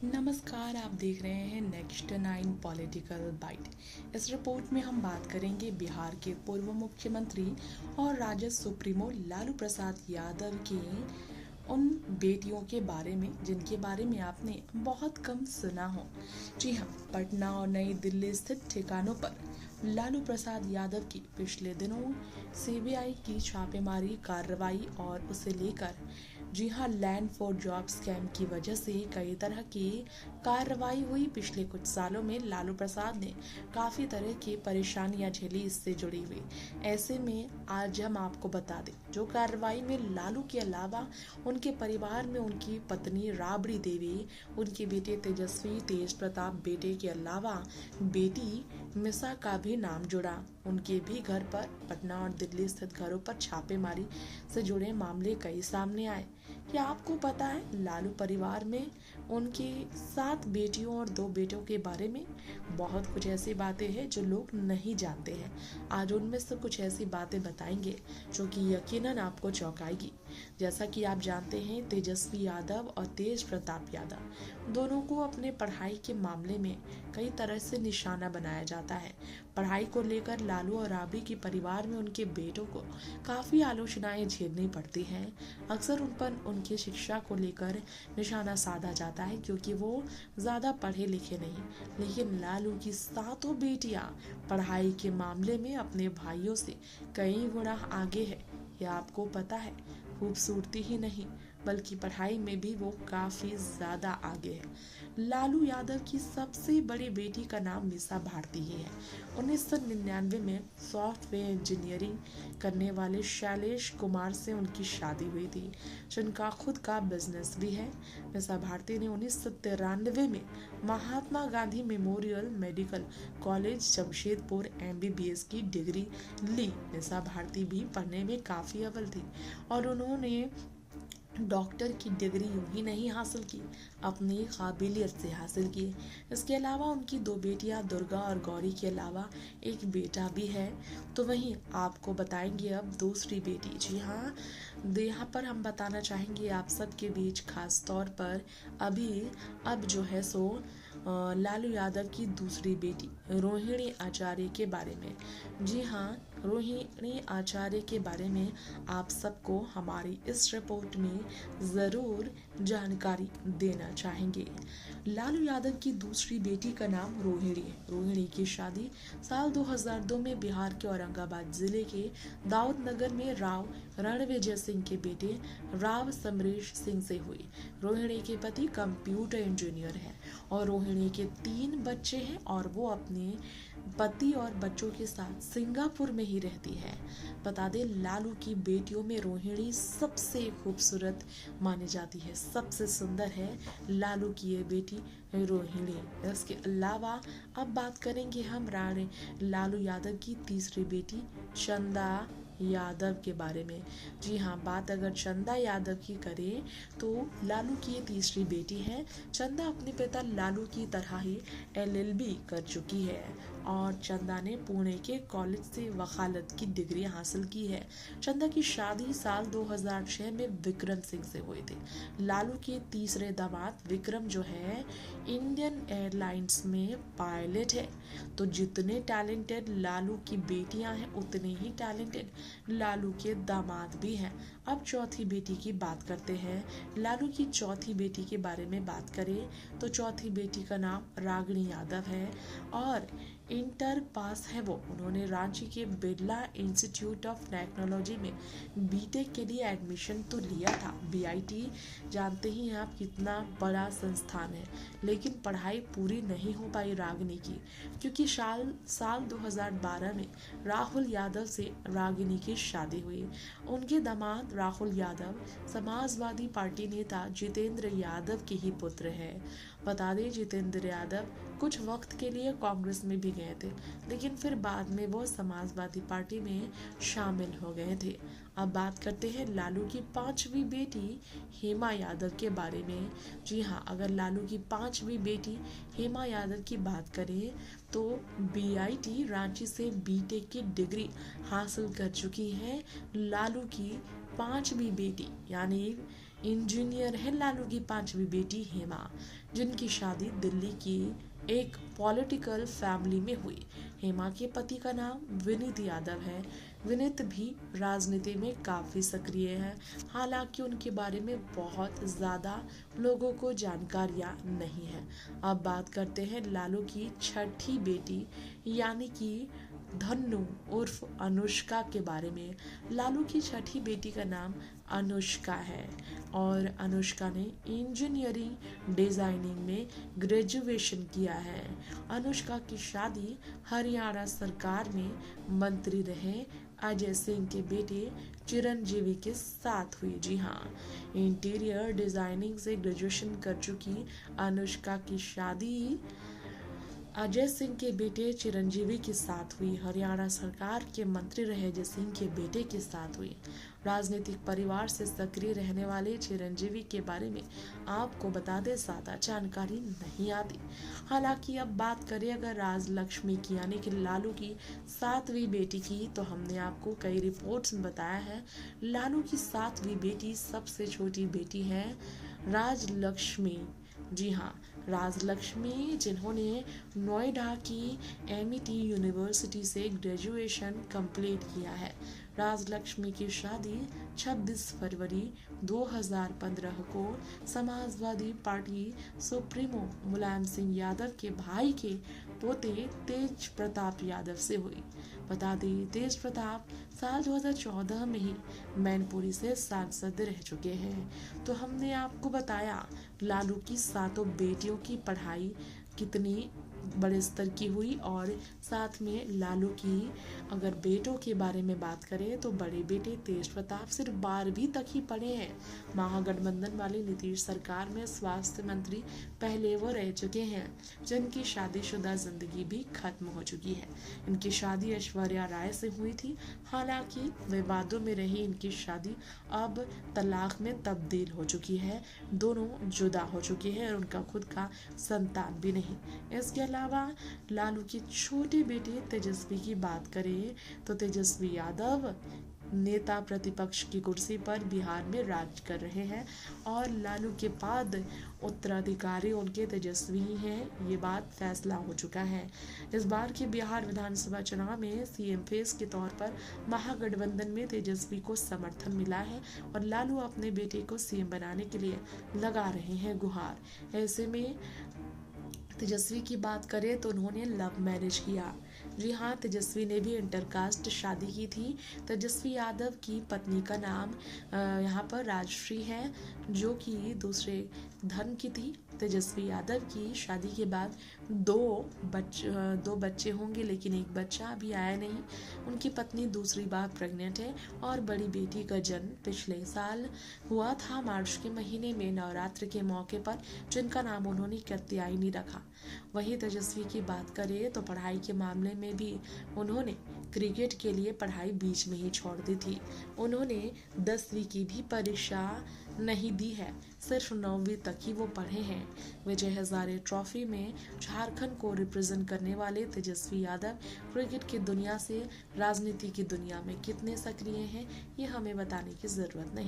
नमस्कार, आप देख रहे हैं नेक्स्ट 9 पॉलिटिकल बाइट। इस रिपोर्ट में हम बात करेंगे बिहार के पूर्व मुख्यमंत्री और राजद सुप्रीमो लालू प्रसाद यादव के उन बेटियों के बारे में जिनके बारे में आपने बहुत कम सुना हो। जी हाँ, पटना और नई दिल्ली स्थित ठिकानों पर लालू प्रसाद यादव की पिछले दिनों सीबीआई की छापेमारी कार्रवाई और उसे लेकर जी हाँ, लैंड फॉर जॉब स्कैम की वजह से कई तरह की कार्रवाई हुई। पिछले कुछ सालों में लालू प्रसाद ने काफ़ी तरह की परेशानियां झेली इससे जुड़ी हुई। ऐसे में आज हम आपको बता दें, जो कार्रवाई में लालू के अलावा उनके परिवार में उनकी पत्नी राबड़ी देवी, उनके बेटे तेजस्वी तेज प्रताप, बेटे के अलावा बेटी मिसा का भी नाम जुड़ा। उनके भी घर पर पटना और दिल्ली स्थित घरों पर छापेमारी से जुड़े मामले कई सामने आए। क्या आपको पता है लालू परिवार में उनकी 7 बेटियों और 2 बेटों के बारे में बहुत कुछ ऐसी बातें हैं जो लोग नहीं जानते हैं। आज उनमें से कुछ ऐसी बातें बताएंगे जो कि यकीनन आपको चौंकाएगी। जैसा कि आप जानते हैं, तेजस्वी यादव और तेज प्रताप यादव दोनों को अपने पढ़ाई के मामले में कई तरह से निशाना बनाया जाता है। पढ़ाई को लेकर लालू और राबड़ी के परिवार में उनके बेटों को काफ़ी आलोचनाएं झेलनी पड़ती हैं। अक्सर उन पर उनकी शिक्षा को लेकर निशाना साधा जाता है क्योंकि वो ज़्यादा पढ़े लिखे नहीं। लेकिन लालू की 7 बेटियां पढ़ाई के मामले में अपने भाइयों से कई गुना आगे है। यह आपको पता है, खूबसूरती ही नहीं बल्कि पढ़ाई में भी वो काफ़ी ज़्यादा आगे है। लालू यादव की सबसे बड़ी बेटी का नाम मिसा भारती ही है। 1999 में सॉफ्टवेयर इंजीनियरिंग करने वाले शैलेश कुमार से उनकी शादी हुई थी, जिनका खुद का बिजनेस भी है। मिसा भारती ने 1993 में Mahatma Gandhi memorial medical college Jamshedpur MBBS की डिग्री ली। मिसा भारती भी पढ़ने में काफ़ी अव्वल थी और उन्होंने डॉक्टर की डिग्री यूं ही नहीं हासिल की, अपनी काबिलियत से हासिल की। इसके अलावा उनकी 2 बेटियां दुर्गा और गौरी के अलावा एक बेटा भी है। तो वहीं आपको बताएंगे अब दूसरी बेटी। जी हाँ, यहाँ पर हम बताना चाहेंगे आप सबके बीच, खास तौर पर अब जो है सो लालू यादव की दूसरी बेटी रोहिणी आचार्य के बारे में। जी हाँ, रोहिणी आचार्य के बारे में आप सबको हमारी इस रिपोर्ट में ज़रूर जानकारी देना चाहेंगे। लालू यादव की दूसरी बेटी का नाम रोहिणी है। रोहिणी की शादी साल 2002 में बिहार के औरंगाबाद जिले के दाऊद नगर में राव रणविजय सिंह के बेटे राव समरेश सिंह से हुई। रोहिणी के पति कंप्यूटर इंजीनियर हैं और रोहिणी के 3 बच्चे हैं और वो अपने पति और बच्चों के साथ सिंगापुर में ही रहती है। बता दें, लालू की बेटियों में रोहिणी सबसे खूबसूरत मानी जाती है, सबसे सुंदर है लालू की ये बेटी रोहिणी। इसके अलावा अब बात करेंगे हम रानी लालू यादव की तीसरी बेटी चंदा यादव के बारे में। जी हाँ, बात अगर चंदा यादव की करें तो लालू की ये तीसरी बेटी है। चंदा अपने पिता लालू की तरह ही LLB कर चुकी है और चंदा ने पुणे के कॉलेज से वकालत की डिग्री हासिल की है। चंदा की शादी साल 2006 में विक्रम सिंह से हुई थी। लालू के तीसरे दामाद विक्रम जो है इंडियन एयरलाइंस में पायलट है। तो जितने टैलेंटेड लालू की बेटियां हैं उतने ही टैलेंटेड लालू के दामाद भी हैं। अब चौथी बेटी की बात करते हैं। लालू की चौथी बेटी के बारे में बात करें तो चौथी बेटी का नाम रागिणी यादव है और इंटर पास है वो। उन्होंने रांची के बिरला इंस्टीट्यूट ऑफ टेक्नोलॉजी में बीटेक के लिए एडमिशन तो लिया था। BIT जानते ही हैं आप कितना बड़ा संस्थान है, लेकिन पढ़ाई पूरी नहीं हो पाई रागिनी की क्योंकि साल 2012 में राहुल यादव से रागिनी की शादी हुई। उनके दामाद राहुल यादव समाजवादी पार्टी नेता जितेंद्र यादव के ही पुत्र हैं। बता दें, जितेंद्र यादव कुछ वक्त के लिए कांग्रेस में भी गए थे, लेकिन फिर बाद में वो समाजवादी पार्टी में शामिल हो गए थे। अब बात करते हैं लालू की 5वीं बेटी हेमा यादव के बारे में। जी हाँ, अगर लालू की 5वीं बेटी हेमा यादव की बात करें तो BIT रांची से बीटेक की डिग्री हासिल कर चुकी है। लालू की 5वीं बेटी यानी इंजीनियर है लालू की पांचवी बेटी हेमा, जिनकी शादी दिल्ली की एक पॉलिटिकल फैमिली में हुई। हेमा के पति का नाम विनीत यादव है। विनीत भी राजनीति में काफी सक्रिय है, हालांकि उनके बारे में बहुत ज्यादा लोगों को जानकारियां नहीं है। अब बात करते हैं लालू की छठी बेटी यानी कि धन्नु उर्फ अनुष्का के बारे में। लालू की छठी बेटी का नाम अनुष्का है और अनुष्का ने इंजीनियरिंग डिजाइनिंग में ग्रेजुएशन किया है। अनुष्का की शादी हरियाणा सरकार में मंत्री रहे अजय सिंह के बेटे चिरंजीवी के साथ हुई। जी हाँ, इंटीरियर डिजाइनिंग से ग्रेजुएशन कर चुकी अनुष्का की शादी अजय सिंह के बेटे चिरंजीवी के साथ हुई। हरियाणा सरकार के मंत्री रहे अजय सिंह के बेटे के साथ हुई। राजनीतिक परिवार से सक्रिय रहने वाले चिरंजीवी के बारे में आपको बता दें ज्यादा जानकारी नहीं आती। हालांकि अब बात करें अगर राजलक्ष्मी की यानी कि लालू की सातवीं बेटी की, तो हमने आपको कई रिपोर्ट्स में बताया है लालू की सातवीं बेटी सबसे छोटी बेटी है राजलक्ष्मी। जी हाँ, राजलक्ष्मी जिन्होंने नोएडा की एमईटी यूनिवर्सिटी से ग्रेजुएशन कंप्लीट किया है। राजलक्ष्मी की शादी 26 फरवरी 2015 को समाजवादी पार्टी सुप्रीमो मुलायम सिंह यादव के भाई के पोते तेज प्रताप यादव से हुई। बता दें तेज प्रताप साल 2014 में ही मैनपुरी से सांसद रह चुके हैं। तो हमने आपको बताया लालू की सातों बेटियों की पढ़ाई कितनी बड़े स्तर की हुई और साथ में लालू की अगर बेटों के बारे में बात करें तो बड़े बेटे तेज प्रताप सिर्फ 12वीं तक ही पढ़े हैं। महागठबंधन वाली नीतीश सरकार में स्वास्थ्य मंत्री पहले वो रह चुके हैं, जिनकी शादीशुदा जिंदगी भी खत्म हो चुकी है। इनकी शादी ऐश्वर्या राय से हुई थी, हालांकि विवादों में रही इनकी शादी अब तलाक में तब्दील हो चुकी है। दोनों जुदा हो चुके हैं और उनका खुद का संतान भी नहीं। इसके अलावा लालू के छोटे बेटे तेजस्वी की बात करें तो तेजस्वी यादव नेता प्रतिपक्ष की कुर्सी पर बिहार में राज कर रहे हैं और लालू के बाद उत्तराधिकारी उनके तेजस्वी ही हैं, ये बात फैसला हो चुका है। इस बार के बिहार विधानसभा चुनाव में सीएम फेस के तौर पर महागठबंधन में तेजस्वी को समर्थन मिला है और लालू अपने बेटे को सीएम बनाने के लिए लगा रहे हैं गुहार। ऐसे में तेजस्वी की बात करें तो उन्होंने लव मैरिज किया। जी हाँ, तेजस्वी ने भी इंटरकास्ट शादी की थी। तेजस्वी यादव की पत्नी का नाम यहाँ पर राजश्री है, जो कि दूसरे धर्म की थी। तेजस्वी यादव की शादी के बाद दो बच्चे होंगे, लेकिन एक बच्चा अभी आया नहीं। उनकी पत्नी दूसरी बार प्रेग्नेंट है और बड़ी बेटी का जन्म पिछले साल हुआ था मार्च के महीने में नवरात्र के मौके पर, जिनका नाम उन्होंने कात्यायनी रखा। वहीं तेजस्वी की बात करें तो पढ़ाई के मामले में भी उन्होंने क्रिकेट के लिए पढ़ाई बीच में ही छोड़ दी थी। उन्होंने 10वीं की भी परीक्षा नहीं दी है, सिर्फ 9वीं तक ही वो पढ़े हैं। विजय हजारे ट्रॉफी में झारखंड को रिप्रेजेंट करने वाले तेजस्वी यादव क्रिकेट की दुनिया से राजनीति की दुनिया में कितने सक्रिय हैं, ये हमें बताने की जरूरत नहीं।